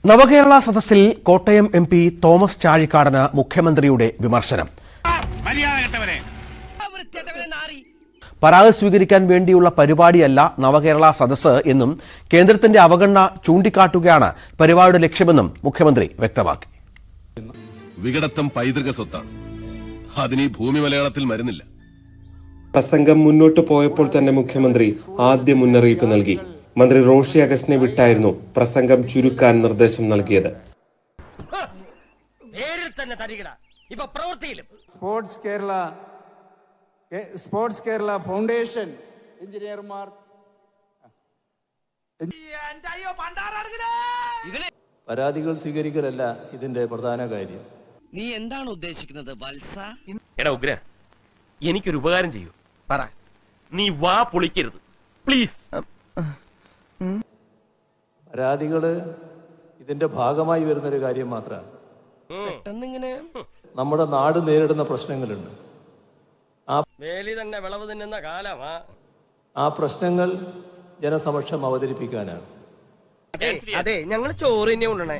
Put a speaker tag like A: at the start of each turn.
A: നവകേരള സദസ്സിൽ Kottayam MP Thomas ചാഴിക്കാടന് മുഖ്യമന്ത്രിയുടെ വിമർശനം. പരാതി സ്വീകരിക്കാൻ വേണ്ടിയുള്ള പരിപാടിയല്ല നവകേരള സദസ്സ് എന്നും കേന്ദ്രത്തിന്റെ അവഗണന ചൂണ്ടിക്കാട്ടുകയാണ് പരിപാടിയുടെ ലക്ഷ്യമെന്നും മുഖ്യമന്ത്രി വ്യക്തമാക്കി.
B: വികടത്തം പൈതൃക സ്വത്താണ്. അതിന് ഈ ഭൂമി മലയാളത്തിൽ മരുന്നില്ല.
C: പ്രസംഗം മുന്നോട്ട് പോയപ്പോൾ തന്നെ മുഖ്യമന്ത്രി ആദ്യ മുന്നറിയിപ്പ് നൽകി. മന്ത്രി റോഷി അഗസ്റ്റിനെ വിട്ടായിരുന്നു പ്രസംഗം ചുരുക്കാൻ നിർദ്ദേശം നൽകിയത്.
D: സ്പോർട്സ് കേരള ഫൗണ്ടേഷൻ എഞ്ചിനീയർമാർ
E: പരാതികൾ സ്വീകരിക്കലല്ല ഇതിന്റെ പ്രധാന കാര്യം.
F: നീ എന്താണ് ഉദ്ദേശിക്കുന്നത് വത്സ?
G: എടാ ഉഗ്ര, എനിക്കൊരു ഉപകാരം ചെയ്യൂ. പറ. നീ വാ പൊളിക്കരുത് പ്ലീസ്.
E: പരാതികള് ഇതിന്റെ ഭാഗമായി വരുന്നൊരു കാര്യം മാത്രമാണ്. നമ്മുടെ നാട് നേരിടുന്ന പ്രശ്നങ്ങളുണ്ട്.
G: വേലി തന്നെ വിളവ് തിന്നുന്ന കാലമാ.
E: ആ പ്രശ്നങ്ങൾ ജനസമക്ഷം അവതരിപ്പിക്കാനാണ്.
G: അതെ, ഞങ്ങൾ ചോറ് തന്നെ കൊണ്ടുവരണേ.